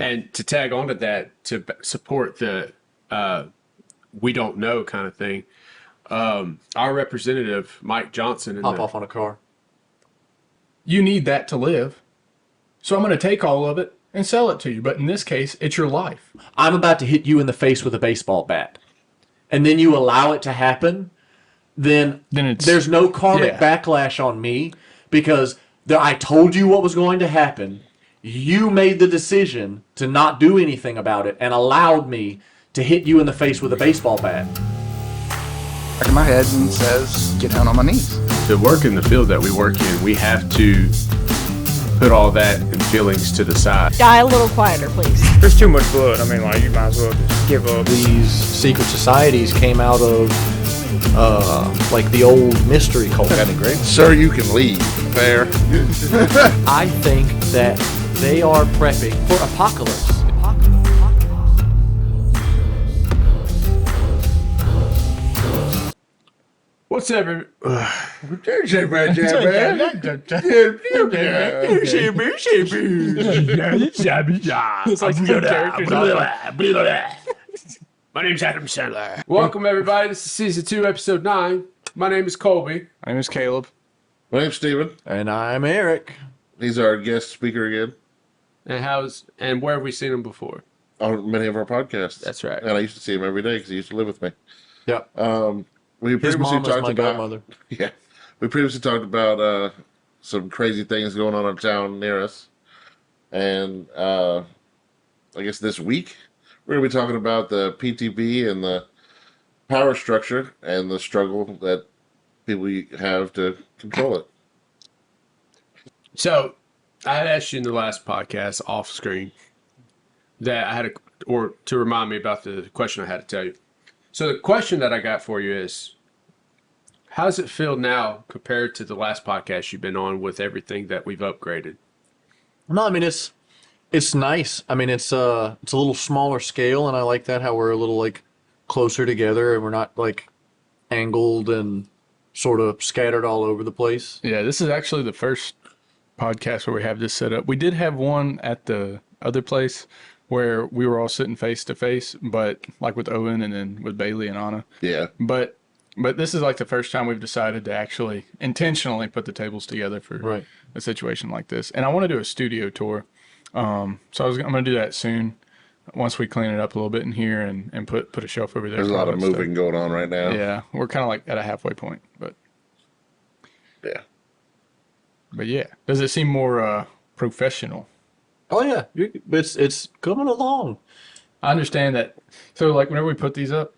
And to tag on to that, to support the we don't know kind of thing, our representative, Mike Johnson, Hop off on a car. You need that to live. So I'm going to take all of it and sell it to you. But in this case, it's your life. I'm about to hit you in the face with a baseball bat, and then you allow it to happen, then there's no karmic backlash on me because I told you what was going to happen. You made the decision to not do anything about it and allowed me to hit you in the face with a baseball bat. Back in my head and says, get down on my knees. To work in the field that we work in, we have to put all that and feelings to the side. Die a little quieter, please. There's too much blood. I mean, like, you might as well just give up. These secret societies came out of, like the old mystery cult. Kind of great. Sir, you can leave. Fair. I think that they are prepping for apocalypse. What's up? My name's Adam Sandler. Welcome, everybody. This is season 2, episode 9. My name is Colby. My name is Caleb. My name's Steven. And I'm Eric. He's our guest speaker again And where have we seen him before? on many of our podcasts. That's right. And I used to see him every day because he used to live with me. Yep. We His previously mom is talked my about godmother. yeah. We previously talked about some crazy things going on in town near us, and I guess this week we're going to be talking about the PTB and the power structure and the struggle that people have to control it. So, I had asked you in the last podcast off screen that I had to remind me about the question I had to tell you. So the question that I got for you is, how does it feel now compared to the last podcast you've been on with everything that we've upgraded? No, I mean it's nice. I mean it's a little smaller scale, and I like that how we're a little like closer together, and we're not like angled and sort of scattered all over the place. Yeah, this is actually the first podcast where we have this set up. We did have one at the other place where we were all sitting face to face, but like with Owen and then with Bailey and Anna. Yeah. But this is like the first time we've decided to actually intentionally put the tables together for a situation like this. And I want to do a studio tour. So I'm going to do that soon once we clean it up a little bit in here and put a shelf over there. There's a lot of moving going on right now. Yeah, we're kind of like at a halfway point, but yeah. Does it seem more professional? Oh yeah, it's coming along. I understand that. So like whenever we put these up,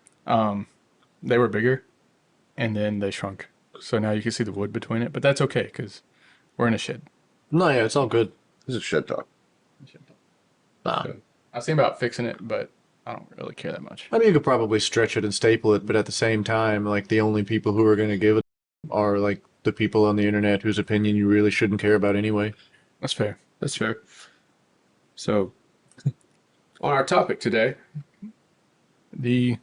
they were bigger, and then they shrunk. So now you can see the wood between it, but that's okay because we're in a shed. No, yeah, it's all good. This is shed talk. Nah. So I was thinking about fixing it, but I don't really care that much. I mean, you could probably stretch it and staple it, but at the same time, like the only people who are going to give it are like the people on the internet whose opinion you really shouldn't care about anyway. That's fair. That's fair. So, on our topic today, The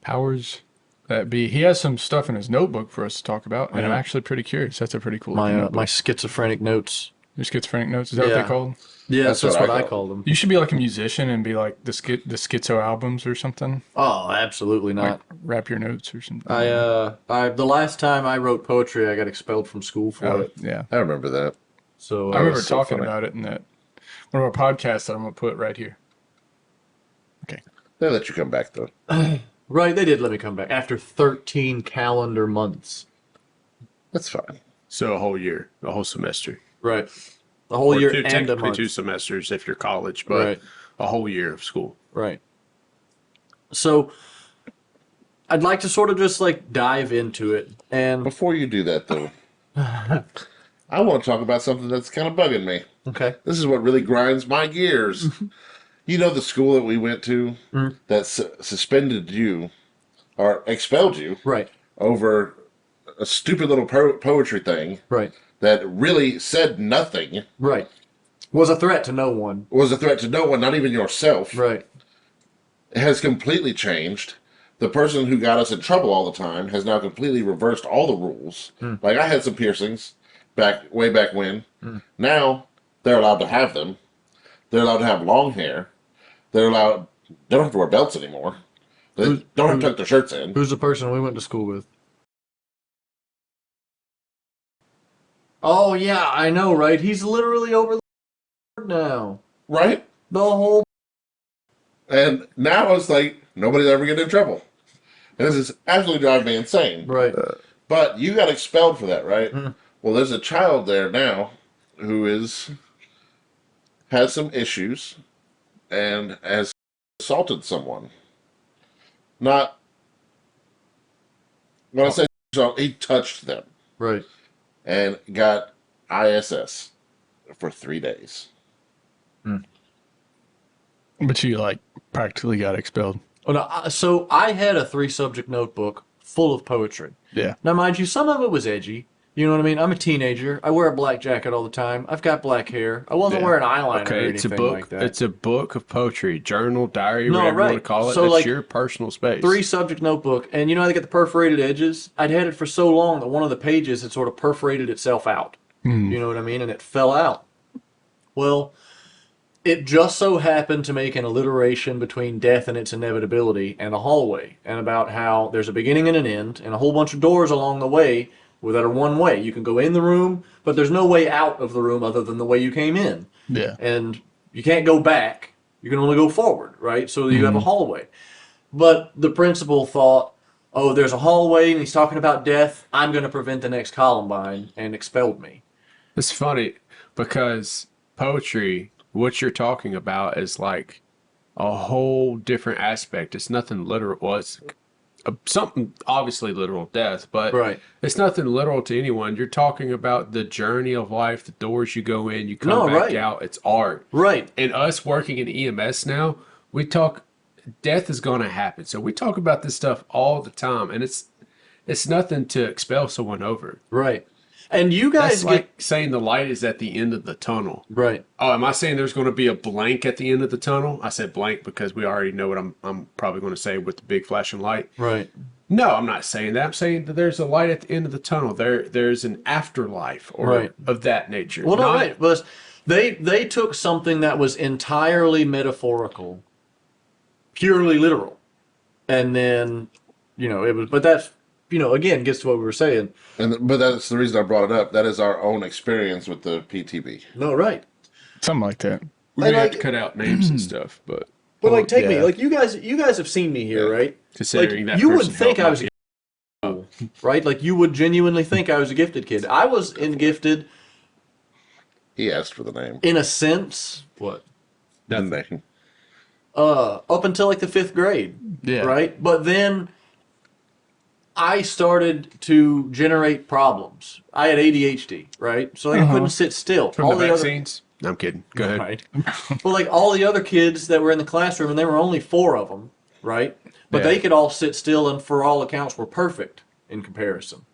powers that be. He has some stuff in his notebook for us to talk about, and I'm actually pretty curious. That's a pretty cool My notebook. my schizophrenic notes. Your schizophrenic notes, is that what Yeah. they called? Yeah, That's that's what what I I call call them. You should be like a musician and be like the schizo albums or something. Oh, absolutely Like not. rap your notes or something. I the last time I wrote poetry, I got expelled from school for it. Yeah. I remember that. So I remember was so talking funny. about it in that one of our podcasts that I'm going to put right here. Okay. They let you come back though. right, they did let me come back after 13 calendar months. That's fine. so a whole year, a whole semester. Right, a whole Or year two, and a technically month. 2 semesters if you're college, but Right. a whole year of school. Right. So I'd like to sort of just like dive into it, and Before you do that though, I want to talk about something that's kind of bugging me. okay, This is what really grinds my gears. You know the school that we went to that suspended you or expelled you right, over a stupid little poetry thing right, that really said nothing, right. Was a threat to no one. was a threat to no one, not even yourself. Right. It has completely changed. The person who got us in trouble all the time has now completely reversed all the rules. Like I had some piercings way back when. Now they're allowed to have them. They're allowed to have long hair. They're allowed. They don't have to wear belts anymore. They don't have to tuck their shirts in. Who's the person we went to school with? Oh yeah, I know, right? He's literally over the now. Right? The whole. And now it's like nobody's ever getting in trouble. And this is absolutely driving me insane. Right. But you got expelled for that, right? Well, there's a child there now who has some issues and has assaulted someone. Not when I say assault, he touched them Right. and got ISS for 3 days. But you like practically got expelled. Oh, no, so I had a 3-subject notebook full of poetry. Yeah. Now, mind you, some of it was edgy. You know what I mean? I'm a teenager. I wear a black jacket all the time. I've got black hair. I wasn't wearing eyeliner or it's a anything book. like that. It's a book of poetry, journal, diary, No, whatever you want to right. call it. So, That's like, your personal space. 3-subject notebook, and you know how they get the perforated edges? I'd had it for so long that one of the pages had sort of perforated itself out. You know what I mean? And it fell out. Well, it just so happened to make an alliteration between death and its inevitability and a hallway, and about how there's a beginning and an end, and a whole bunch of doors along the way that are one way. You can go in the room, but there's no way out of the room other than the way you came in. Yeah. And you can't go back. You can only go forward, right? So you have a hallway. But the principal thought, oh, there's a hallway and he's talking about death. I'm going to prevent the next Columbine, and expelled me. It's funny because poetry, what you're talking about, is like a whole different aspect. It's nothing literal. Well, it's something obviously literal, death, but Right. it's nothing literal to anyone. You're talking about the journey of life, the doors you go in, you come back right. out. It's art. Right. And us working in EMS now, we talk. Death is going to happen, so we talk about this stuff all the time, and it's nothing to expel someone over. Right. And you guys That's like saying the light is at the end of the tunnel. Right. Oh, am I saying there's going to be a blank at the end of the tunnel? I said blank because we already know what I'm probably going to say with the big flashing light. Right. No, I'm not saying that. I'm saying that there's a light at the end of the tunnel. There's an afterlife or Right. of that nature. Well, no, Not- right. But they took something that was entirely metaphorical, purely literal, and then, it was. But that's, again, gets to what we were saying. But that's the reason I brought it up. That is our own experience with the PTB. No, right. Something like that. we may have like- to cut out names and stuff, but But like, take me, yeah. like you guys have seen me here, right? considering Like, that you would person think helped I was me- right? Like you would genuinely think I was a gifted kid. I was gifted He asked for the name. in a sense. What? The name. Up until like the 5th grade. Yeah. Right? But then I started to generate problems. I had ADHD, right? So like, I couldn't sit still. from the vaccines. No, I'm kidding. Go ahead. Right. Well, like all the other kids that were in the classroom, and there were only 4 of them, right? But Yeah. they could all sit still, and for all accounts, were perfect in comparison.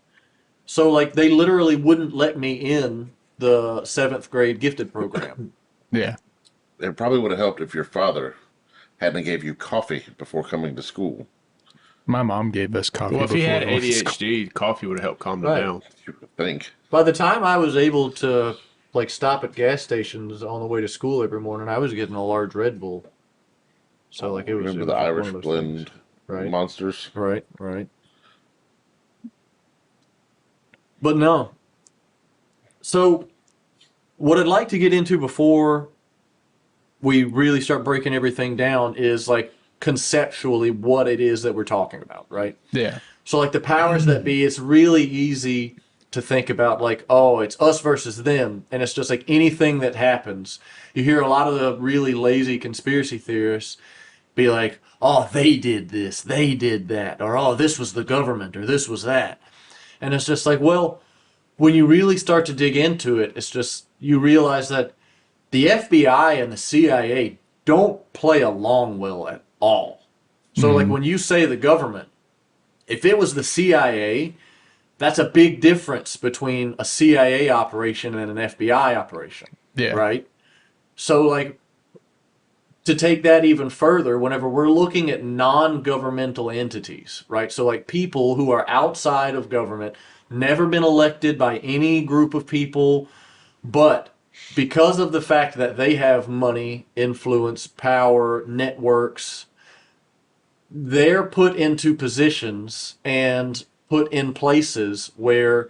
So like they literally wouldn't let me in the 7th grade gifted program. Yeah. It probably would have helped if your father hadn't gave you coffee before coming to school. My mom gave us coffee. Well, if he before had we went to school. ADHD, coffee would have helped calm him Right. down. You would think. By the time I was able to like stop at gas stations on the way to school every morning, I was getting a large Red Bull. So like it was. Remember it the was like Irish one of those blend things. Right. monsters? Right, right. But no. So, what I'd like to get into before we really start breaking everything down is like conceptually what it is that we're talking about, right? Yeah. So, like the powers that be, it's really easy to think about like, oh, it's us versus them. And it's just like anything that happens. You hear a lot of the really lazy conspiracy theorists be like, oh, they did this, they did that, or oh, this was the government, or this was that. And it's just like, well, when you really start to dig into it, it's just, you realize that the FBI and the CIA don't play along well at all. So, like, when you say the government, if it was the CIA, that's a big difference between a CIA operation and an FBI operation. Yeah. Right? So, like, to take that even further, whenever we're looking at non-governmental entities, right? So, like, people who are outside of government, never been elected by any group of people, but because of the fact that they have money, influence, power, networks, they're put into positions and put in places where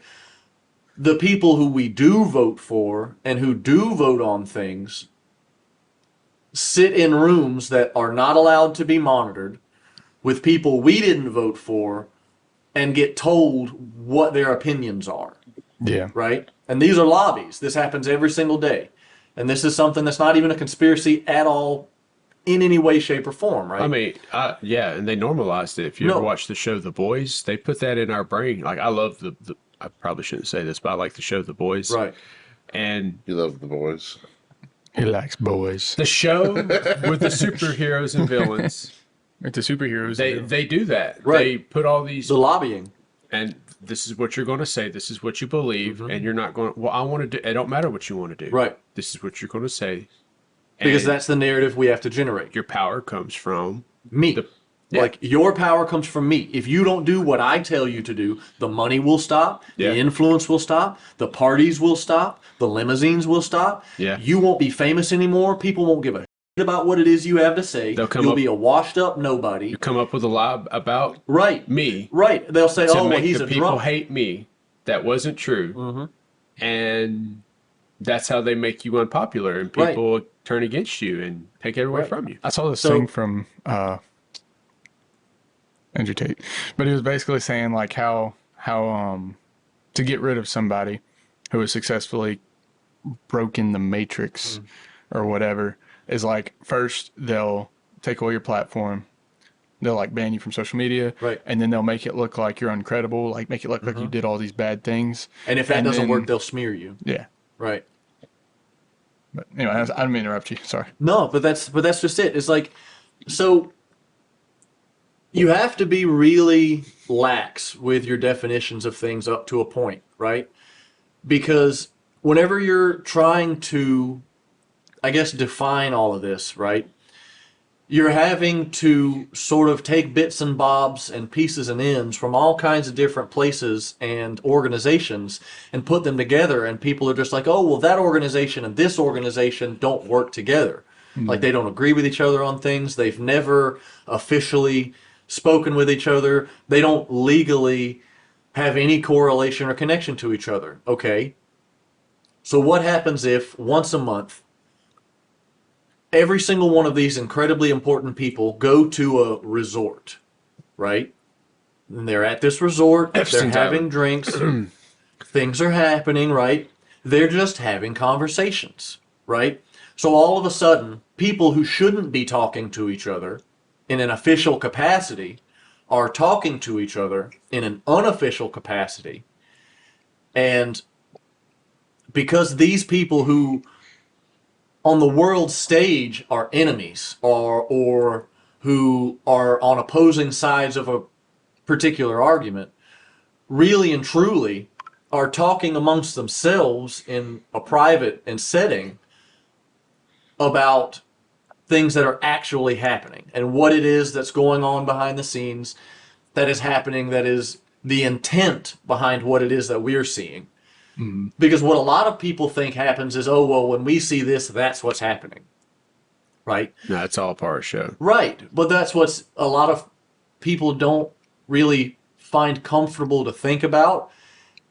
the people who we do vote for and who do vote on things sit in rooms that are not allowed to be monitored with people we didn't vote for and get told what their opinions are. Yeah. Right? And these are lobbies. This happens every single day. And this is something that's not even a conspiracy at all in any way, shape, or form, right? I mean, yeah, and they normalized it. If you ever watch the show The Boys, they put that in our brain. Like, I love the I probably shouldn't say this, but I like the show The Boys. Right. And You love the boys. He likes boys. the show with the superheroes and villains, Like the superheroes. they do that. Right. They put all these, The lobbying. and this is what you're going to say. This is what you believe, and you're not going. Well, I want to do. It don't matter what you want to do. Right. This is what you're going to say. Because And that's the narrative we have to generate. your power comes from Me. Yeah. Like, your power comes from me. If you don't do what I tell you to do, the money will stop, Yeah. the influence will stop, the parties will stop, the limousines will stop. Yeah. You won't be famous anymore. People won't give a shit about what it is you have to say. They'll come You'll up- be a washed up nobody. come up with a lie about Right. me Right. They'll say, to oh, well, make he's the a people drunk. hate me. That wasn't true, and that's how they make you unpopular, and Right. people turn against you and take it away from you. I saw this So- thing from Andrew Tate, but he was basically saying like how to get rid of somebody who has successfully broken the matrix or whatever is like first they'll take away your platform, they'll like ban you from social media, Right. and then they'll make it look like you're uncredible, like make it look like you did all these bad things. And if that And doesn't then- work, they'll smear you. Yeah, Right. but anyway, I didn't mean to interrupt you. Sorry. No, but that's just it. It's like, so you have to be really lax with your definitions of things up to a point, right? Because whenever you're trying to, I guess, define all of this, right? You're having to sort of take bits and bobs and pieces and ends from all kinds of different places and organizations and put them together, and people are just like, oh, well, that organization and this organization don't work together. Like, they don't agree with each other on things. They've never officially spoken with each other. They don't legally have any correlation or connection to each other. Okay. So what happens if once a month every single one of these incredibly important people go to a resort, right? And they're at this resort, Epstein's they're having Island. drinks, things are happening, right? They're just having conversations, right? So all of a sudden, people who shouldn't be talking to each other in an official capacity are talking to each other in an unofficial capacity. And because these people who on the world stage are enemies or who are on opposing sides of a particular argument really and truly are talking amongst themselves in a private and setting about things that are actually happening and what it is that's going on behind the scenes that is happening, that is the intent behind what it is that we're seeing. Because what a lot of people think happens is, oh, well, when we see this, that's what's happening. Right? No, it's all part of the show. Right. But that's what's a lot of people don't really find comfortable to think about,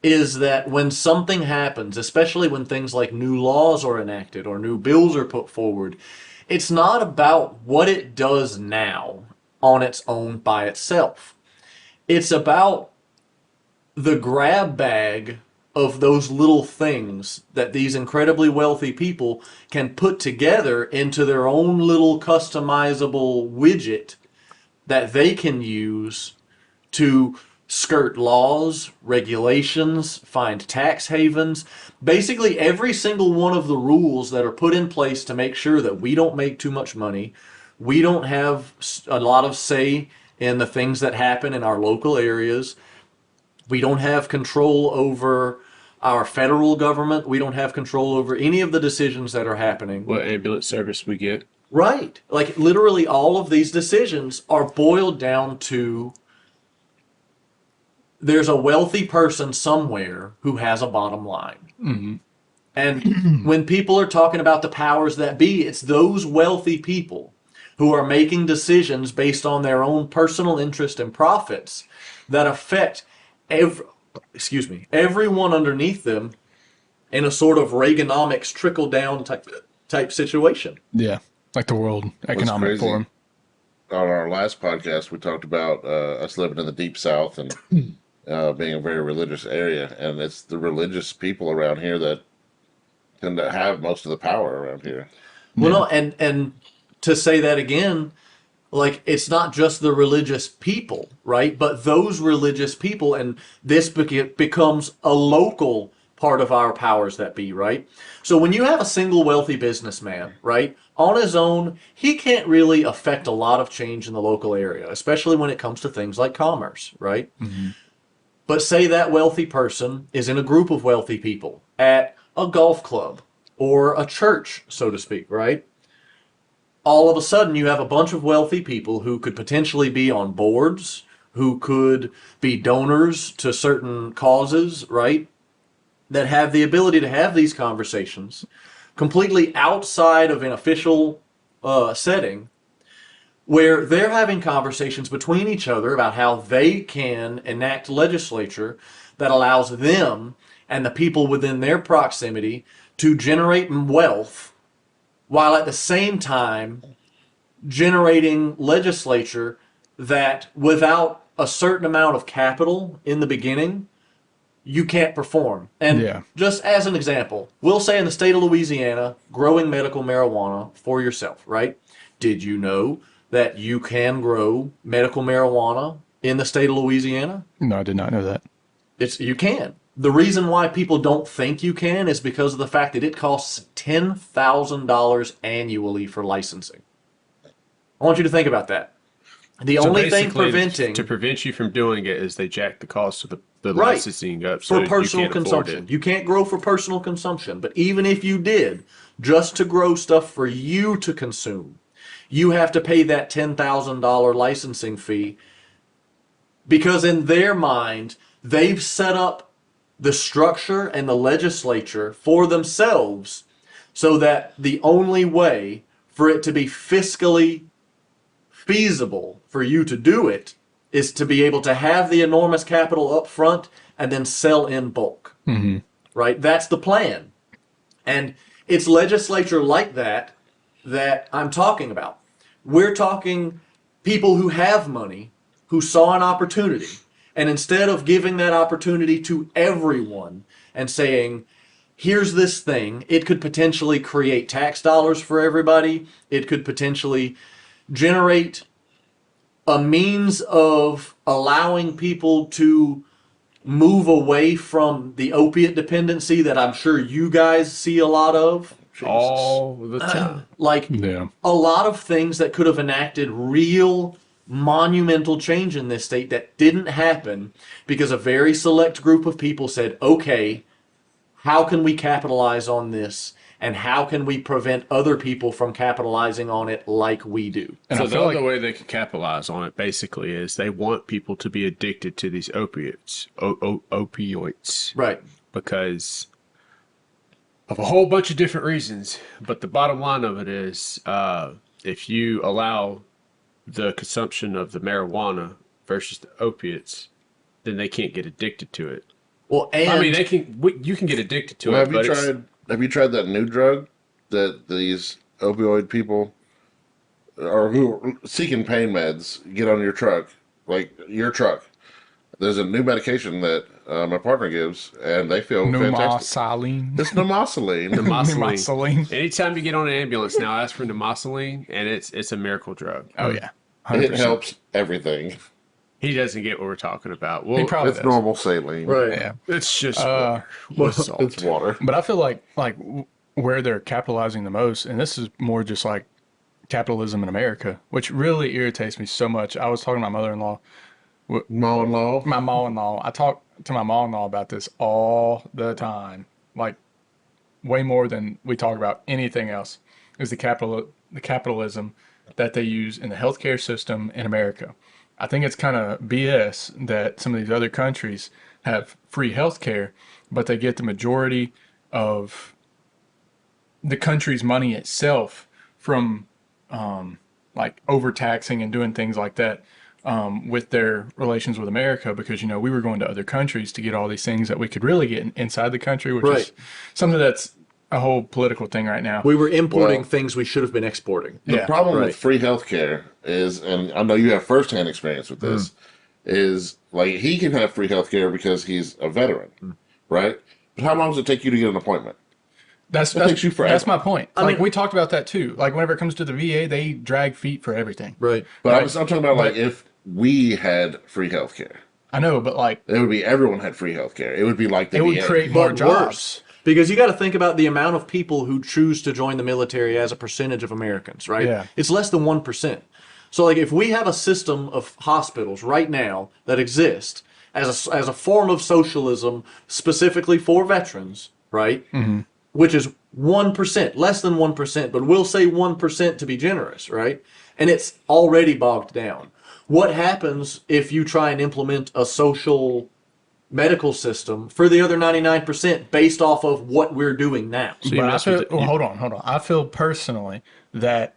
is that when something happens, especially when things like new laws are enacted or new bills are put forward, it's not about what it does now on its own by itself. It's about the grab bag of those little things that these incredibly wealthy people can put together into their own little customizable widget that they can use to skirt laws, regulations, find tax havens. Basically, every single one of the rules that are put in place to make sure that we don't make too much money, we don't have a lot of say in the things that happen in our local areas. We don't have control over our federal government. We don't have control over any of the decisions that are happening. What ambulance service we get? Right. Like, literally all of these decisions are boiled down to there's a wealthy person somewhere who has a bottom line. And when people are talking about the powers that be, it's those wealthy people who are making decisions based on their own personal interest and profits that affect everyone underneath them in a sort of Reaganomics trickle down type situation. Yeah, like the World Economic crazy, Forum. On our last podcast, we talked about us living in the deep South and being a very religious area, and it's the religious people around here that tend to have most of the power around here. Well, no, and to say that again, like, it's not just the religious people, right? But those religious people, and this becomes a local part of our powers that be, right? So when you have a single wealthy businessman, right, on his own, he can't really affect a lot of change in the local area, especially when it comes to things like commerce, right? Mm-hmm. But say that wealthy person is in a group of wealthy people at a golf club or a church, so to speak, right? All of a sudden you have a bunch of wealthy people who could potentially be on boards, who could be donors to certain causes, right? That have the ability to have these conversations completely outside of an official setting, where they're having conversations between each other about how they can enact legislature that allows them and the people within their proximity to generate wealth, while at the same time generating legislature that, without a certain amount of capital in the beginning, you can't perform. And just as an example, we'll say in the state of Louisiana, growing medical marijuana for yourself, right? Did you know that you can grow medical marijuana in the state of Louisiana? No, I did not know that. You can. The reason why people don't think you can is because of the fact that it costs $10,000 annually for licensing. I want you to think about that. The only thing preventing... To prevent you from doing it is they jack the cost of the right, licensing up so for personal you can't consumption. afford it. You can't grow for personal consumption. But even if you did, just to grow stuff for you to consume, you have to pay that $10,000 licensing fee, because in their mind, they've set up the structure and the legislature for themselves so that the only way for it to be fiscally feasible for you to do it is to be able to have the enormous capital up front and then sell in bulk. Mm-hmm. Right? That's the plan. And it's legislature like that that I'm talking about. We're talking people who have money, who saw an opportunity, and instead of giving that opportunity to everyone and saying, here's this thing, it could potentially create tax dollars for everybody, it could potentially generate a means of allowing people to move away from the opiate dependency that I'm sure you guys see a lot of. All the time. A lot of things that could have enacted real monumental change in this state that didn't happen because a very select group of people said, okay, how can we capitalize on this? And how can we prevent other people from capitalizing on it like we do? And so the other way they can capitalize on it basically is they want people to be addicted to these opioids. Right. Because of a whole bunch of different reasons. But the bottom line of it is if you allow the consumption of the marijuana versus the opiates, then they can't get addicted to it. Well, and I mean, you can get addicted to it. Have you tried that new drug that these opioid people or who are seeking pain meds get on your truck, like your truck? There's a new medication that my partner gives, and they feel fantastic. It's Nomosaline. Nomosaline. Anytime you get on an ambulance now, ask for Nomosaline, and it's a miracle drug. Oh yeah, 100%. It helps everything. He doesn't get what we're talking about. Well, it's does. Normal saline, right? Yeah, it's just water. It's water. But I feel like where they're capitalizing the most, and this is more just like capitalism in America, which really irritates me so much. I was talking to my mother-in-law. My mom-in-law. I talk to my mom-in-law about this all the time, like way more than we talk about anything else. Is the capitalism that they use in the healthcare system in America. I think it's kind of BS that some of these other countries have free healthcare, but they get the majority of the country's money itself from like overtaxing and doing things like that with their relations with America, because we were going to other countries to get all these things that we could really get inside the country, which is something that's a whole political thing right now. We were importing things we should have been exporting. The problem with free healthcare is, and I know you have firsthand experience with this, is like he can have free healthcare because he's a veteran, right? But how long does it take you to get an appointment? That's my point. I mean, we talked about that too. Like whenever it comes to the VA, they drag feet for everything. Right. But I'm talking about like if we had free healthcare. I know, but like it would be everyone had free healthcare. It would be like the it VA. would create more jobs. Worse. Because you got to think about the amount of people who choose to join the military as a percentage of Americans, right? Yeah. It's less than 1%. So, like, if we have a system of hospitals right now that exist as a form of socialism specifically for veterans, right? Mm-hmm. Which is 1%, less than 1%, but we'll say 1% to be generous, right? And it's already bogged down. What happens if you try and implement a social medical system for the other 99% based off of what we're doing now? So hold on. I feel personally that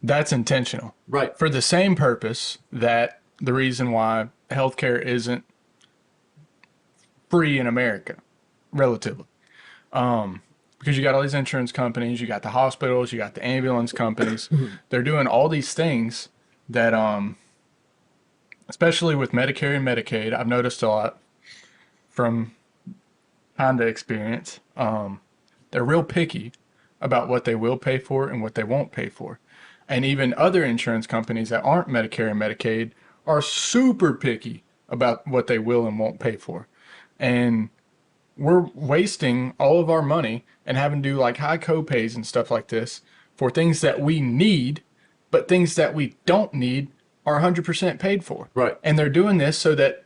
that's intentional. Right. For the same purpose that the reason why healthcare isn't free in America, relatively. Because you got all these insurance companies, you got the hospitals, you got the ambulance companies. They're doing all these things that especially with Medicare and Medicaid, I've noticed a lot from Honda experience. They're real picky about what they will pay for and what they won't pay for. And even other insurance companies that aren't Medicare and Medicaid are super picky about what they will and won't pay for. And we're wasting all of our money and having to do like high copays and stuff like this for things that we need, but things that we don't need are 100% paid for. Right. And they're doing this so that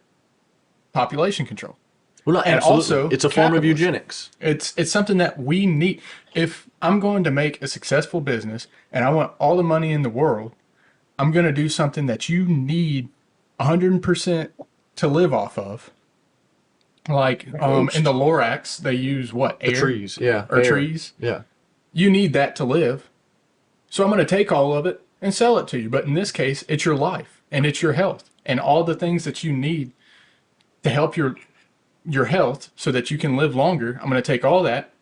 population control. Well, no, and absolutely. also It's a form of capitalism. eugenics. It's something that we need. If I'm going to make a successful business and I want all the money in the world, I'm going to do something that you need 100% to live off of. Like in the Lorax, they use what? Air? The trees, yeah. Or air. trees. Yeah. You need that to live. So I'm going to take all of it and sell it to you. But in this case, it's your life and it's your health and all the things that you need to help your health so that you can live longer. I'm going to take all that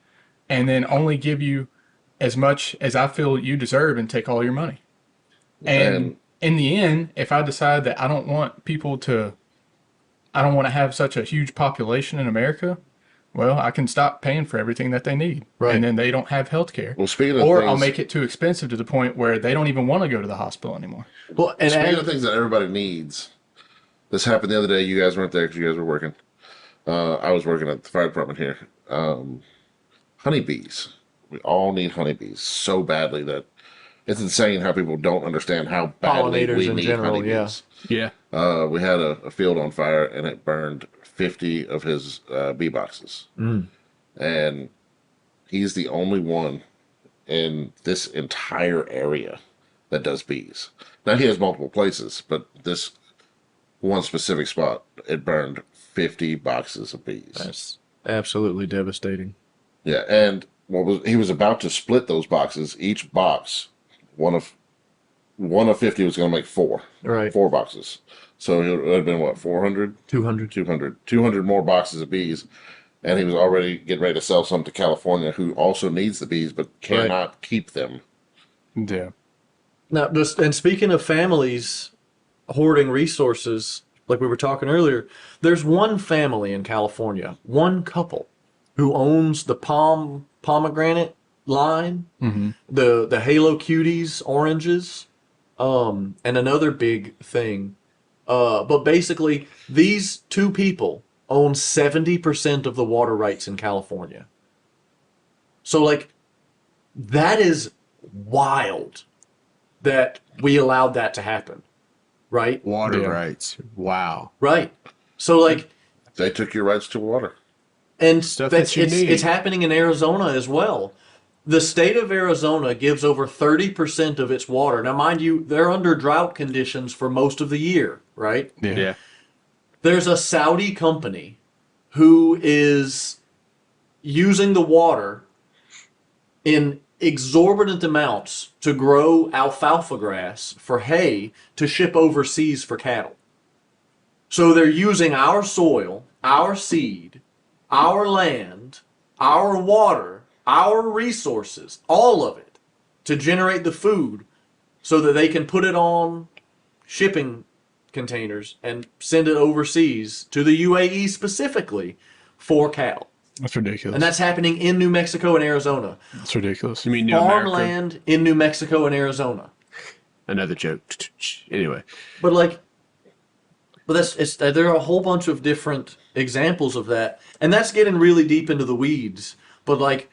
and then only give you as much as I feel you deserve and take all your money. And in the end, if I decide that I don't want to have such a huge population in America, well, I can stop paying for everything that they need. Right. And then they don't have health care. Well, speaking of or things, I'll make it too expensive to the point where they don't even want to go to the hospital anymore. Well, and speaking of things that everybody needs, this happened the other day. You guys weren't there because you guys were working. I was working at the fire department here. Honeybees. We all need honeybees so badly that it's insane how people don't understand how badly pollinators we in need general, honeybees. Yeah. We had a field on fire and it burned 50 of his bee boxes. And he's the only one in this entire area that does bees. Now he has multiple places, but this one specific spot, it burned 50 boxes of bees. That's absolutely devastating. Yeah, and he was about to split those boxes. Each box, one of 50 was going to make four. Right. 4 boxes. So it would have been what, 400? 200. 200 more boxes of bees. And he was already getting ready to sell some to California, who also needs the bees but cannot keep them. Yeah. Now, and speaking of families hoarding resources, like we were talking earlier, there's one family in California, one couple, who owns the pomegranate line, the Halo Cuties oranges, and another big thing. But basically, these two people own 70% of the water rights in California. So, like, that is wild that we allowed that to happen, right? Water rights. Wow. Right. So, like, They took your rights to water. and Stuff that's, that you need. it's happening in Arizona as well. The state of Arizona gives over 30% of its water. Now, mind you, they're under drought conditions for most of the year, right? Yeah. There's a Saudi company who is using the water in exorbitant amounts to grow alfalfa grass for hay to ship overseas for cattle. So they're using our soil, our seed, our land, our water, our resources, all of it, to generate the food so that they can put it on shipping containers and send it overseas to the UAE specifically for cattle. That's ridiculous. And that's happening in New Mexico and Arizona. That's ridiculous. You mean New America? Farmland in New Mexico and Arizona. Another joke. Anyway. But there are a whole bunch of different examples of that, and that's getting really deep into the weeds. But like,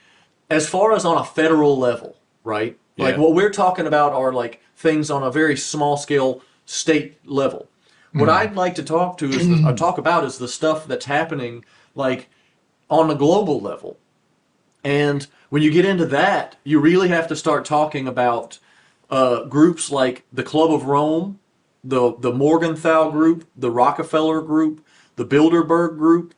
as far as on a federal level, right? Like what we're talking about are like things on a very small scale state level. What I'd like to talk about is the stuff that's happening like on a global level. And when you get into that, you really have to start talking about groups like the Club of Rome, the Morgenthau Group, the Rockefeller Group, the Bilderberg Group,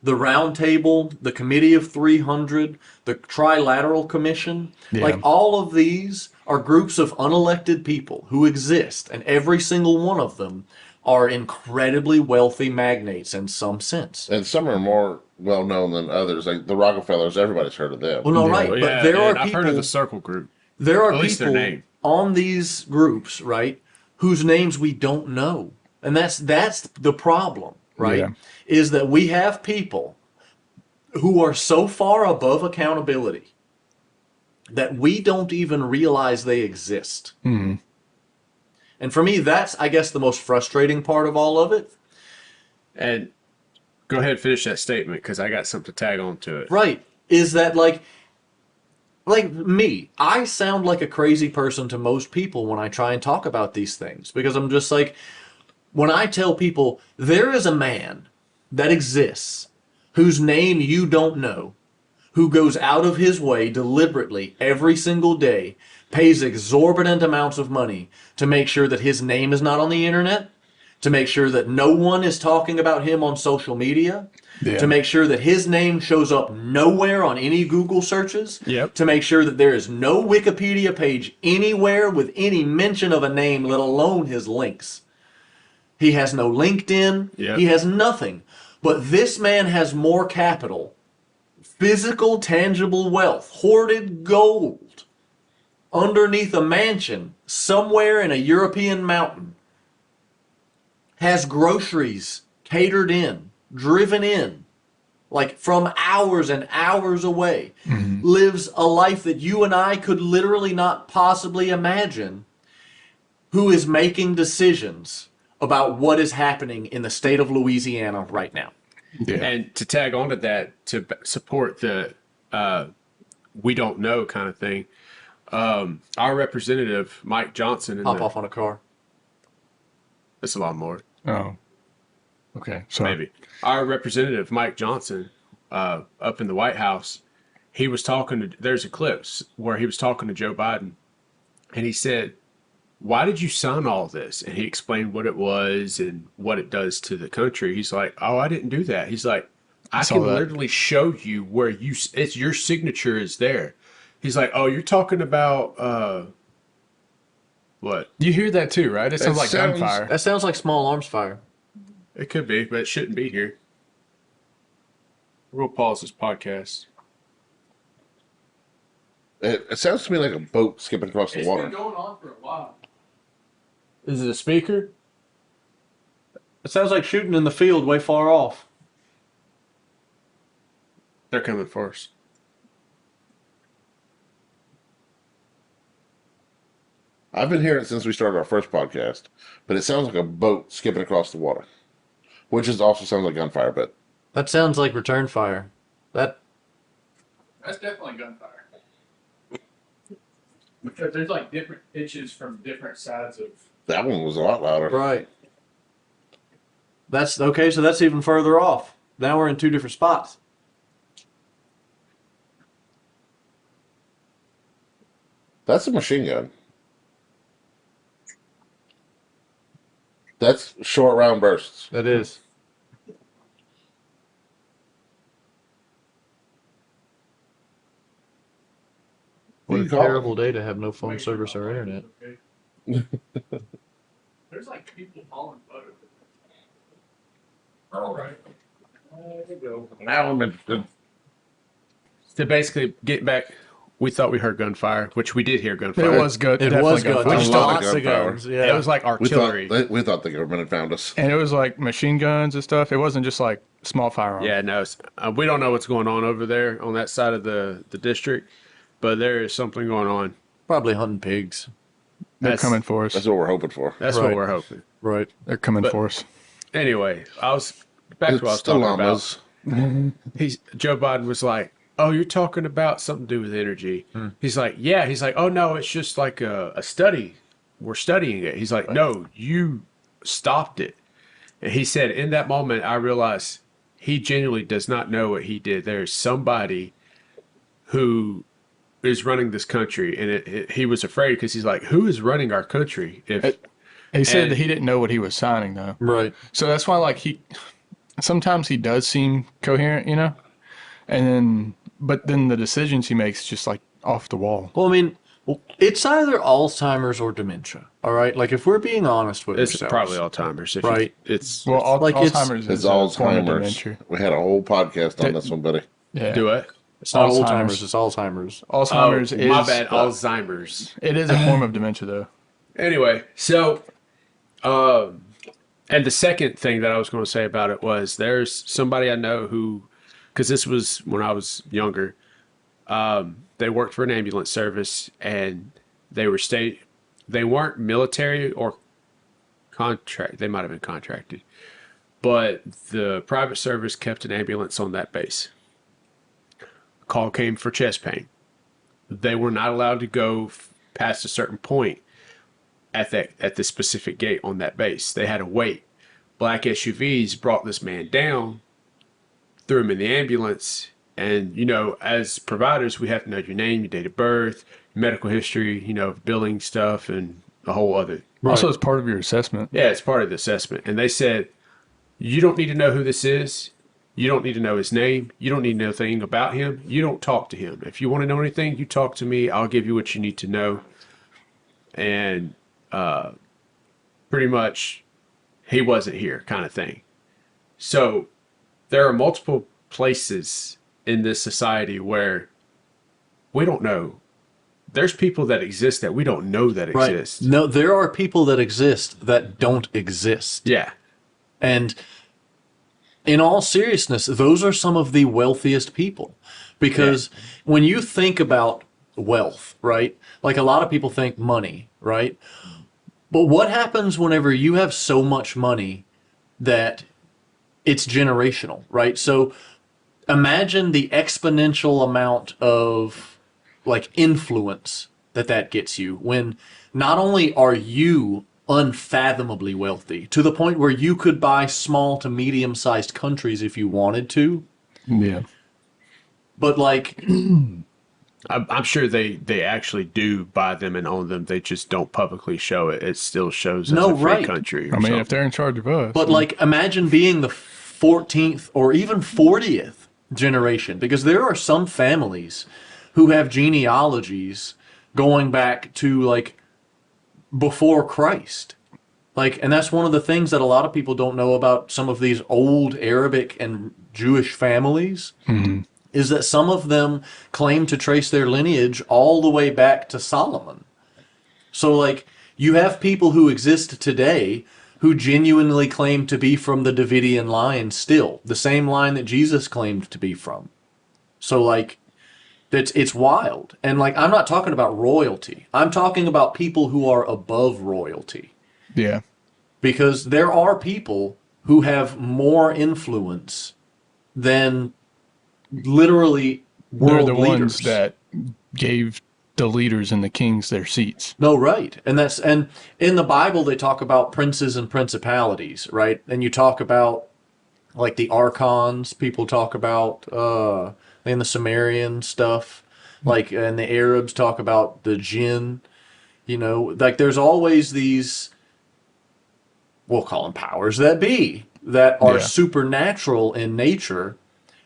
the Round Table, the Committee of 300, the Trilateral Commission. Yeah. Like all of these are groups of unelected people who exist, and every single one of them are incredibly wealthy magnates in some sense. And some are more well known than others. Like the Rockefellers, everybody's heard of them. Well, no, right, but there are people. I've heard of the Circle Group. There are At least their people name. on these groups, right, whose names we don't know. And that's the problem, right? Yeah. Is that we have people who are so far above accountability that we don't even realize they exist. Mm-hmm. And for me, that's, I guess, the most frustrating part of all of it. And go ahead and finish that statement because I got something to tag on to it. Right. Is that like me, I sound like a crazy person to most people when I try and talk about these things, because I'm just like, when I tell people there is a man that exists whose name you don't know, who goes out of his way deliberately every single day, pays exorbitant amounts of money to make sure that his name is not on the internet, to make sure that no one is talking about him on social media, to make sure that his name shows up nowhere on any Google searches, to make sure that there is no Wikipedia page anywhere with any mention of a name, let alone his links. He has no LinkedIn. He has nothing. But this man has more capital, physical, tangible wealth, hoarded gold underneath a mansion somewhere in a European mountain, has groceries catered in, driven in, like from hours and hours away, lives a life that you and I could literally not possibly imagine, who is making decisions about what is happening in the state of Louisiana right now. Yeah. And to tag on to that, to support the we don't know kind of thing, our representative, Mike Johnson. Hop off on a car. That's a lot more. Oh. Okay. Sorry. Maybe. Our representative, Mike Johnson, up in the White House, he was talking to, there's a clip where he was talking to Joe Biden, and he said, why did you sign all this? And he explained what it was and what it does to the country. He's like, oh, I didn't do that. He's like, I can literally show you where it's your signature is there. He's like, oh, you're talking about, what? You hear that too, right? It sounds like gunfire. That sounds like small arms fire. It could be, but it shouldn't be here. We'll pause this podcast. It sounds to me like a boat skipping across the water. It's been going on for a while. Is it a speaker? It sounds like shooting in the field way far off. They're coming first. I've been hearing it since we started our first podcast, but it sounds like a boat skipping across the water, which also sounds like gunfire. But that sounds like return fire. That's definitely gunfire. Because there's like different pitches from different sides of. that one was a lot louder. right. That's okay. So that's even further off. Now we're in two different spots. That's a machine gun. That's short round bursts. That is. What a terrible day to have no phone service or internet. There's like people falling photos. All right. There you go. Now I'm interested. To basically get back, we thought we heard gunfire, which we did hear gunfire. It was good. It definitely was good. gunfire. A lot of Lots of gunfire. guns. Yeah. It was like artillery. We thought the government had found us. And it was like machine guns and stuff. It wasn't just like small firearms. Yeah, no, we don't know what's going on over there on that side of the district, but there is something going on. Probably hunting pigs. They're coming for us. That's what we're hoping for. That's Right. what we're hoping. Right. They're coming for us. Anyway, I was back to what I was It's the talking llamas. about. Joe Biden was like, "Oh, you're talking about something to do with energy." He's like, "Yeah." He's like, "Oh no, it's just like a study. We're studying it." He's like, "No, you stopped it." And he said, in that moment, I realized he genuinely does not know what he did. There's somebody who is running this country, and he was afraid because he's like, "Who is running our country?" He said And- that he didn't know what he was signing though. Right. So that's why like sometimes he does seem coherent, you know? But then the decisions he makes just like off the wall. Well, I mean, it's either Alzheimer's or dementia. All right. Like, if we're being honest with It's ourselves, probably Alzheimer's. Right. It's Well, like it's- Alzheimer's It's is a form of Alzheimer's. dementia. We had a whole podcast on this one, buddy. Yeah. do it. it's not Alzheimer's. Alzheimer's. It's Alzheimer's. Alzheimer's Oh, is my bad. Alzheimer's. It is a form of dementia though. Anyway, so, and the second thing that I was going to say about it was there's somebody I know who, because this was when I was younger, they worked for an ambulance service and they weren't military or contract. They might have been contracted, but the private service kept an ambulance on that base. A call came for chest pain. They were not allowed to go past a certain point at the specific gate on that base. They had to wait. Black SUVs brought this man down, threw him in the ambulance, and as providers, we have to know your name, your date of birth, medical history, billing stuff, and a whole other. Also, it's part of your assessment. Yeah, it's part of the assessment. And they said, you don't need to know who this is. You don't need to know his name. You don't need to know anything about him. You don't talk to him. If you want to know anything, you talk to me. I'll give you what you need to know. And pretty much, he wasn't here kind of thing. So there are multiple places in this society where we don't know. There's people that exist that we don't know that exist. No, there are people that exist that don't exist. Yeah. And in all seriousness, those are some of the wealthiest people. Because when you think about wealth, right? Like, a lot of people think money, right? But what happens whenever you have so much money that it's generational, right? So imagine the exponential amount of like influence that gets you when not only are you unfathomably wealthy to the point where you could buy small to medium-sized countries if you wanted to, Yeah. but like I'm sure they actually do buy them and own them. They just don't publicly show it. It still shows as No, a free right. country. I mean, if they're in charge of us. But like, imagine being the 14th or even 40th generation, because there are some families who have genealogies going back to like before Christ. Like, and that's one of the things that a lot of people don't know about some of these old Arabic and Jewish families, is that some of them claim to trace their lineage all the way back to Solomon. So like, you have people who exist today who genuinely claim to be from the Davidian line still, the same line that Jesus claimed to be from. So like, it's wild. And like, I'm not talking about royalty. I'm talking about people who are above royalty. yeah. Because there are people who have more influence than literally They're world the leaders. ones that gave the leaders and the kings their seats. No, right. And in the Bible they talk about princes and principalities, right? And you talk about like the archons, people talk about in the Sumerian stuff, like, and the Arabs talk about the jinn, like there's always these, we'll call them powers that be, that are supernatural in nature,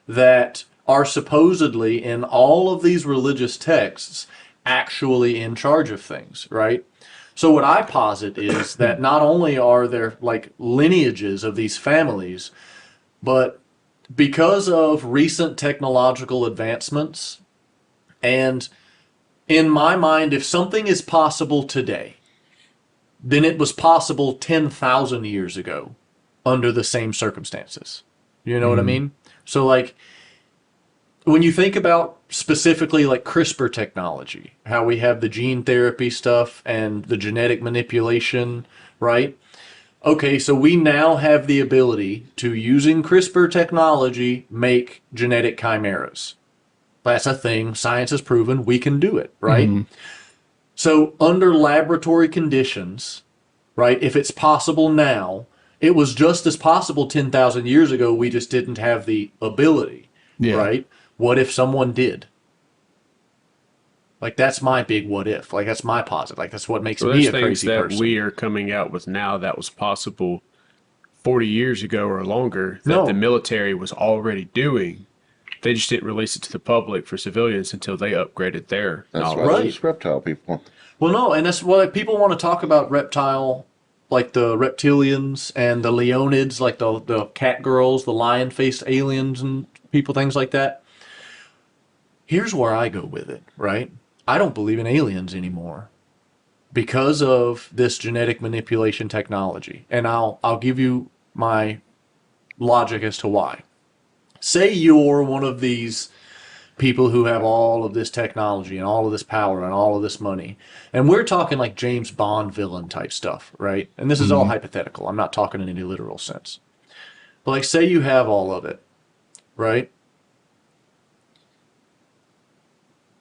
that are supposedly in all of these religious texts actually in charge of things, right? So what I posit is that not only are there like lineages of these families, but because of recent technological advancements, and in my mind, if something is possible today, then it was possible 10,000 years ago under the same circumstances. You know what I mean? So like, when you think about specifically like CRISPR technology, how we have the gene therapy stuff and the genetic manipulation, right? Okay, so we now have the ability to, using CRISPR technology, make genetic chimeras. That's a thing. Science has proven we can do it, right? So under laboratory conditions, right, if it's possible now, it was just as possible 10,000 years ago. We just didn't have the ability, right? What if someone did? Like, that's my big what if. Like, that's my posit. Like, that's what makes me a crazy that person. we are coming out with now that was possible 40 years ago or longer that the military was already doing. They just didn't release it to the public for civilians until they upgraded their knowledge. Why there's reptile people. Well, no, and that's why people want to talk about reptile, like the reptilians and the Leonids, like the cat girls, the lion-faced aliens and people, things like that. Here's where I go with it, right? I don't believe in aliens anymore because of this genetic manipulation technology. And I'll give you my logic as to why. Say you're one of these people who have all of this technology and all of this power and all of this money. And we're talking like James Bond villain type stuff, right? And this is all hypothetical. I'm not talking in any literal sense. But like, say you have all of it, right?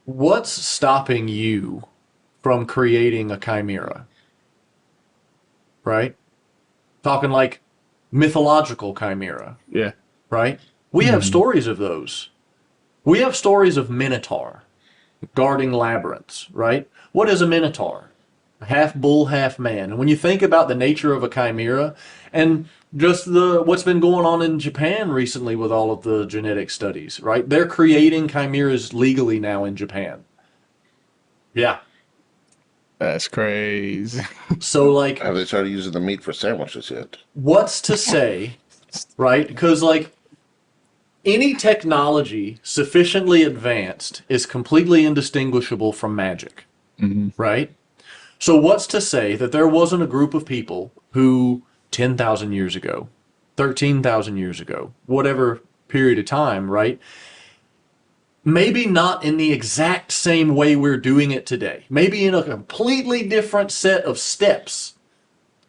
What's stopping you from creating a chimera? Right? Talking like mythological chimera. Yeah. Right? We have stories of those. We have stories of Minotaur guarding labyrinths, right? What is a Minotaur? Half bull, half man. And when you think about the nature of a chimera, and just what's been going on in Japan recently with all of the genetic studies, right? They're creating chimeras legally now in Japan. Yeah. That's crazy. So like, Have they started using the meat for sandwiches yet? what's to say, right? Because like, any technology sufficiently advanced is completely indistinguishable from magic, right? So what's to say that there wasn't a group of people who 10,000 years ago, 13,000 years ago, whatever period of time, right? Maybe not in the exact same way we're doing it today. Maybe in a completely different set of steps,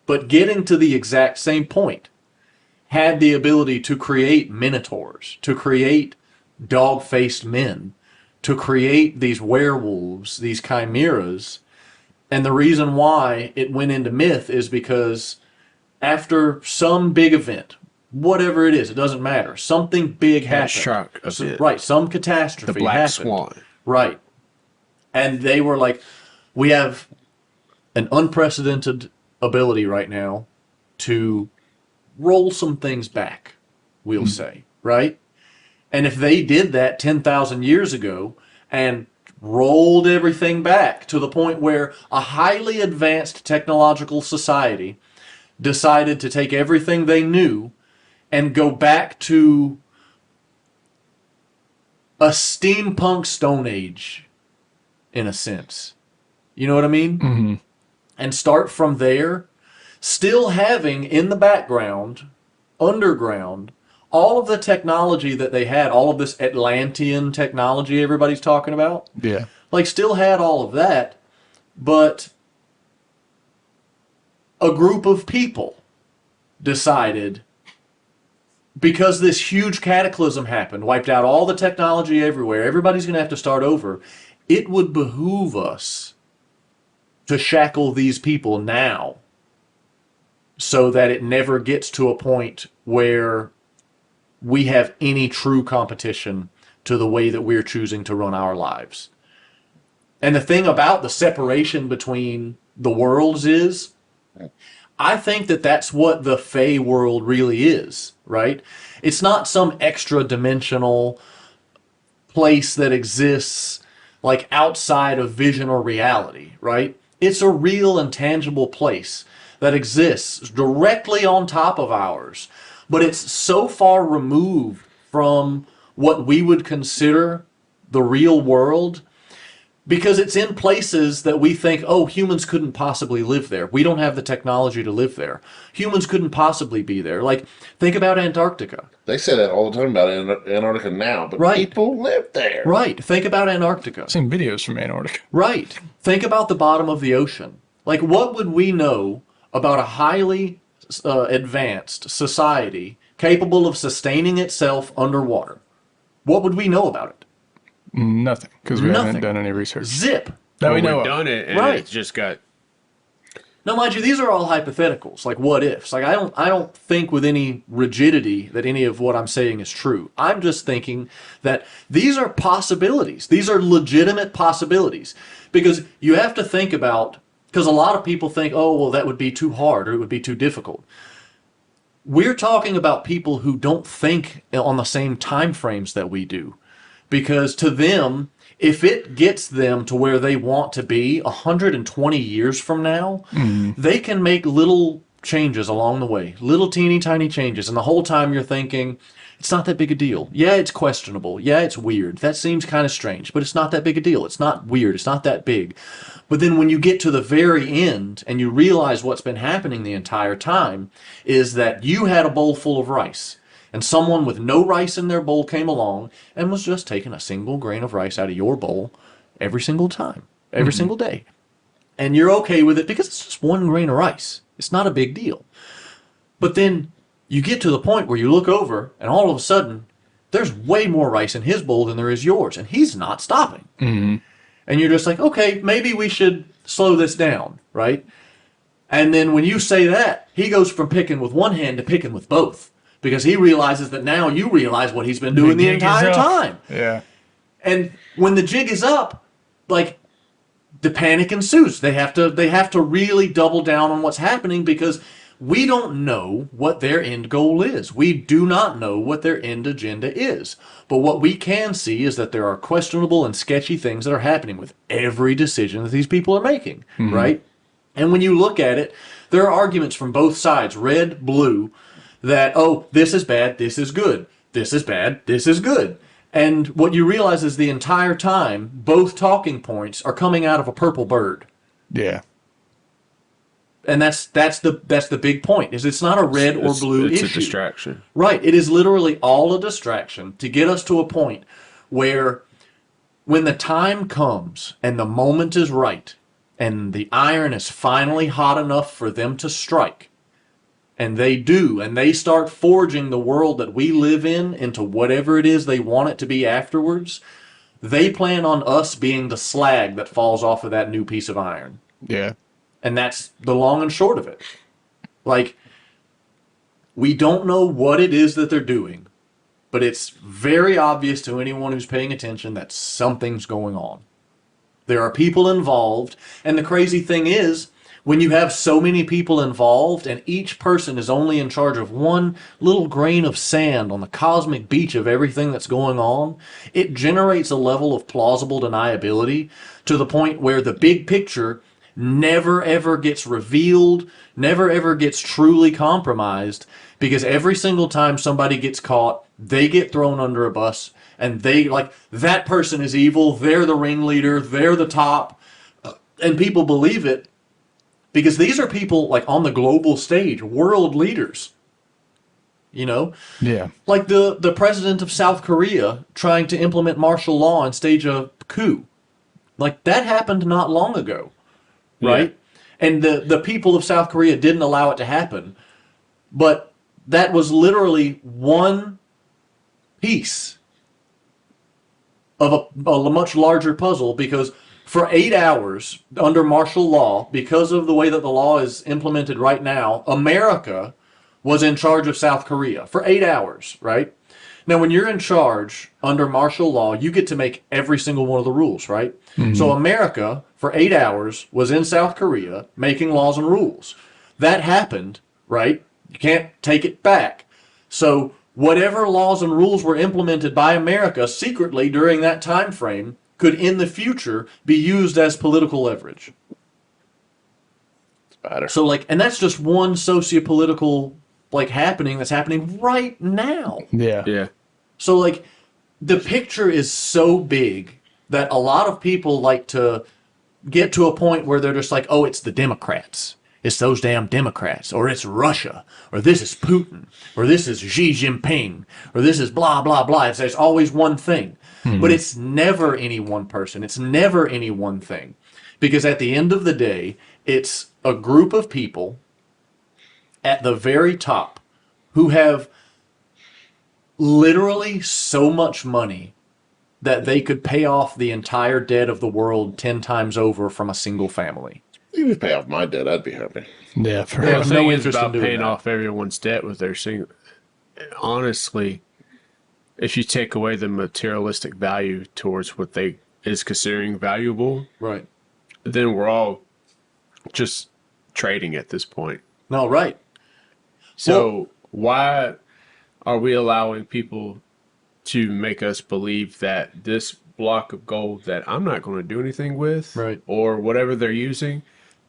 but getting to the exact same point, had the ability to create minotaurs, to create dog-faced men, to create these werewolves, these chimeras. And the reason why it went into myth is because after some big event, whatever it is, it doesn't matter, something big happened. Shock event. Right, some catastrophe The Black happened. Swan. Right. And they were like, we have an unprecedented ability right now to roll some things back, we'll say, right? And if they did that 10,000 years ago and rolled everything back to the point where a highly advanced technological society decided to take everything they knew and go back to a steampunk Stone Age, in a sense. You know what I mean? And start from there, still having in the background, underground, all of the technology that they had, all of this Atlantean technology everybody's talking about. Yeah. Like, still had all of that, but a group of people decided, because this huge cataclysm happened, wiped out all the technology everywhere, everybody's going to have to start over, it would behoove us to shackle these people now so that it never gets to a point where we have any true competition to the way that we're choosing to run our lives. And the thing about the separation between the worlds is, I think that that's what the Fey world really is, right? It's not some extra dimensional place that exists like outside of vision or reality, right? It's a real and tangible place that exists directly on top of ours, but it's so far removed from what we would consider the real world because it's in places that we think, oh, humans couldn't possibly live there. We don't have the technology to live there. Humans couldn't possibly be there. Like, think about Antarctica. They say that all the time about Antarctica now, but Right. people live there. Right. Think about Antarctica. I've seen videos from Antarctica. Right. Think about the bottom of the ocean. Like, what would we know about a highly advanced society capable of sustaining itself underwater? What would we know about it? Nothing, because we Nothing. haven't done any research. Zip. That we We've know of. done it, and Right. it's just got. Now, mind you, these are all hypotheticals, like what ifs. Like I don't think with any rigidity that any of what I'm saying is true. I'm just thinking that these are possibilities. These are legitimate possibilities because you have to think about. Because a lot of people think, oh, well, that would be too hard or it would be too difficult. We're talking about people who don't think on the same time frames that we do. Because to them, if it gets them to where they want to be 120 years from now, they can make little changes along the way, little teeny tiny changes. And the whole time you're thinking, it's not that big a deal. Yeah, it's questionable. Yeah, it's weird. That seems kind of strange, but it's not that big a deal. It's not weird. It's not that big. But then when you get to the very end and you realize what's been happening the entire time is that you had a bowl full of rice. And someone with no rice in their bowl came along and was just taking a single grain of rice out of your bowl every single time, every single day. And you're okay with it because it's just one grain of rice. It's not a big deal. But then you get to the point where you look over and all of a sudden there's way more rice in his bowl than there is yours. And he's not stopping. And you're just like, okay, maybe we should slow this down, right? And then when you say that, he goes from picking with one hand to picking with both. Because he realizes that now you realize what he's been doing the jig is entire up. time. Yeah. And when the jig is up, like the panic ensues. They have to really double down on what's happening because we don't know what their end goal is. We do not know what their end agenda is. But what we can see is that there are questionable and sketchy things that are happening with every decision that these people are making, right? And when you look at it, there are arguments from both sides, red, blue, that, oh, this is bad, this is good. This is bad, this is good. And what you realize is the entire time, both talking points are coming out of a purple bird. Yeah. And that's the big point, is it's not a red or blue it's issue. a distraction. Right. It is literally all a distraction to get us to a point where when the time comes and the moment is right and the iron is finally hot enough for them to strike, and they do, and they start forging the world that we live in into whatever it is they want it to be afterwards, they plan on us being the slag that falls off of that new piece of iron. Yeah. And that's the long and short of it. Like, we don't know what it is that they're doing, but it's very obvious to anyone who's paying attention that something's going on. There are people involved, and the crazy thing is, when you have so many people involved and each person is only in charge of one little grain of sand on the cosmic beach of everything that's going on, it generates a level of plausible deniability to the point where the big picture never ever gets revealed, never ever gets truly compromised, because every single time somebody gets caught, they get thrown under a bus, and they, like, that person is evil, they're the ringleader, they're the top, and people believe it. Because these are people, like, on the global stage, world leaders, you know? Yeah. Like the president of South Korea trying to implement martial law and stage a coup. Like, that happened not long ago, right? Yeah. And the people of South Korea didn't allow it to happen. But that was literally one piece of a much larger puzzle, because for 8 hours under martial law, because of the way that the law is implemented right now, America was in charge of South Korea for 8 hours, right? Now, when you're in charge under martial law, you get to make every single one of the rules, right? Mm-hmm. So America, for 8 hours, was in South Korea making laws and rules. That happened, right? You can't take it back. So whatever laws and rules were implemented by America secretly during that time frame could in the future be used as political leverage. Better. So like, and that's just one socio-political like happening that's happening right now. Yeah. Yeah. So like, the picture is so big that a lot of people like to get to a point where they're just like, oh, it's the Democrats. It's those damn Democrats, or it's Russia, or this is Putin, or this is Xi Jinping, or this is blah, blah, blah. There's always one thing. But it's never any one person. It's never any one thing. Because at the end of the day, it's a group of people at the very top who have literally so much money that they could pay off the entire debt of the world 10 times over from a single family. You could pay off my debt. I'd be happy. Yeah. For They The have thing no is interest in about doing paying that. off everyone's debt with their single. Honestly, if you take away the materialistic value towards what they is considering valuable, Right. then we're all just trading at this point. No, right. So why are we allowing people to make us believe that this block of gold that I'm not going to do anything with, Right. or whatever they're using,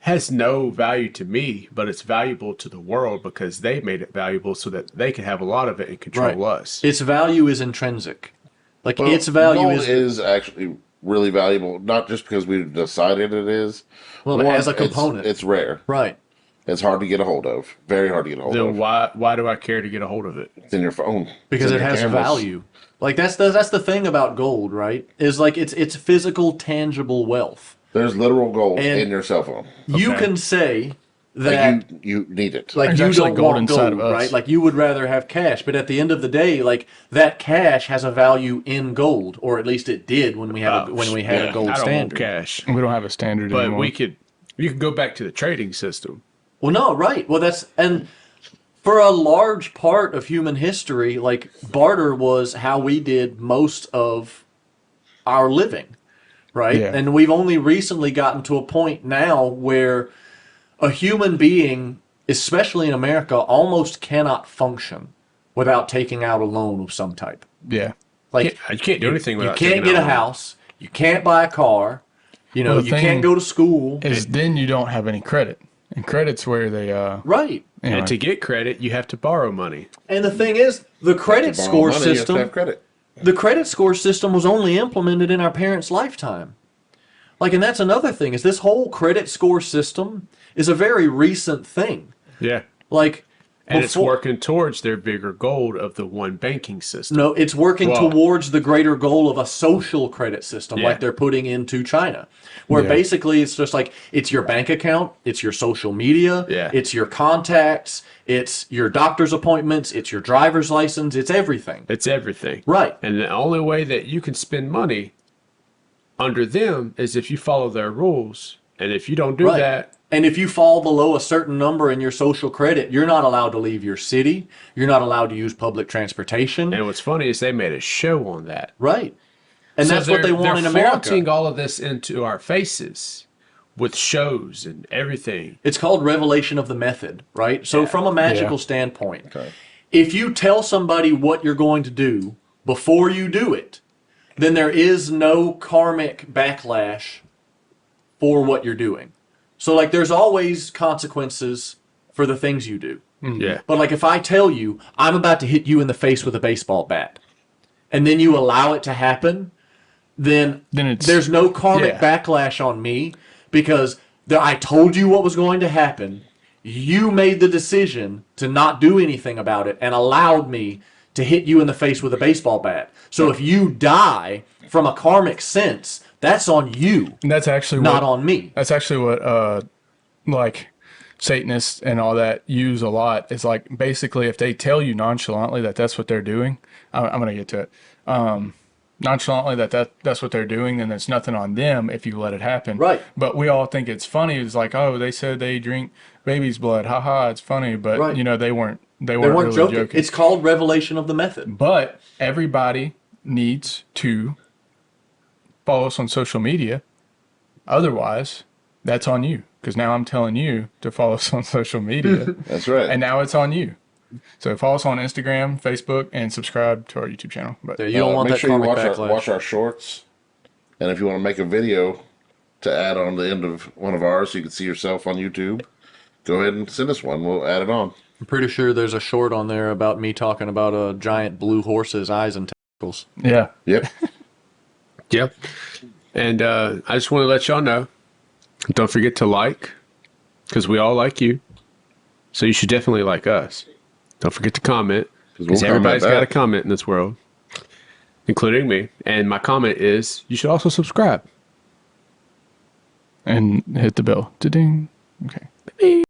has no value to me, but it's valuable to the world because they made it valuable so that they can have a lot of it and control Right. us. Its value is intrinsic. Like, Well, its value gold is, is actually really valuable, not just because we've decided it is. well, as a component. It's rare. Right. It's hard to get a hold of. Very hard to get a hold Then of. why do I care to get a hold of it? It's in your phone. Because It's it in your has cameras. value. Like, that's the thing about gold, right? Is like, it's physical, tangible wealth. There's literal gold And- in your cell phone. You Okay. can say Like that you need it. like There's you actually don't gold want inside gold, of us. right? Like you would rather have cash, but at the end of the day, like that cash has a value in gold, or at least it did when we had Oh, a I gold don't standard. want cash, we don't have a standard but anymore. you could go back to the trading system. Well, no, right? Well, and for a large part of human history, like barter was how we did most of our living, right? Yeah. And we've only recently gotten to a point now where a human being, especially in America, almost cannot function without taking out a loan of some type. Yeah. Like You can't do anything you without can't taking get a out a loan. house, you can't buy a car, you know, Well, the you thing can't go to school. Is then you don't have any credit. And credit's where they Right. anyway. And to get credit, you have to borrow money. And the thing is, the credit To borrow score money, you have to system, have credit. the credit score system was only implemented in our parents' lifetime. Like, and that's another thing, is this whole credit score system is a very recent thing. Yeah. Like, And it's before- working towards their bigger goal of the one banking system. No, it's working Well- towards the greater goal of a social credit system Yeah. like they're putting into China. Where Yeah. basically it's just like it's your bank account, it's your social media, Yeah. it's your contacts, it's your doctor's appointments, it's your driver's license, it's everything. It's everything. Right. And the only way that you can spend money under them is if you follow their rules. And if you don't do Right. that, And if you fall below a certain number in your social credit, you're not allowed to leave your city. You're not allowed to use public transportation. and what's funny is they made a show on that. Right. And So that's what they want in they're America. flaunting all of this into our faces with shows and everything. It's called revelation of the method, right? So from a magical standpoint, Okay. if you tell somebody what you're going to do before you do it, then there is no karmic backlash for what you're doing. So like there's always consequences for the things you do. Yeah. But like if I tell you I'm about to hit you in the face with a baseball bat, and then you allow it to happen, then it's there's no karmic yeah. backlash on me because I told you what was going to happen. You made the decision to not do anything about it and allowed me to hit you in the face with a baseball bat. So if you die from a karmic sense, that's on you, And that's actually not what, on me. That's actually what like Satanists and all that use a lot. Is like basically if they tell you nonchalantly that that's what they're doing, I'm gonna get to it. Nonchalantly that's what they're doing, then there's nothing on them if you let it happen. Right. But we all think it's funny. It's like, oh, they said they drink baby's blood. Haha, it's funny. But Right. you know they weren't They weren't really joking. It's called revelation of the method. But everybody needs to follow us on social media. Otherwise, that's on you. Because now I'm telling you to follow us on social media. That's right. And now it's on you. So follow us on Instagram, Facebook, and subscribe to our YouTube channel. But You don't want make that sure you karmic watch backlash. watch our shorts. And if you want to make a video to add on the end of one of ours so you can see yourself on YouTube, go ahead and send us one. We'll add it on. I'm pretty sure there's a short on there about me talking about a giant blue horse's eyes and tentacles. Yeah. Yep. Yep. And I just want to let y'all know, don't forget to like, because we all like you. So you should definitely like us. Don't forget to comment, because everybody's got a comment in this world, including me. And my comment is, you should also subscribe. And hit the bell. Da-ding. Okay.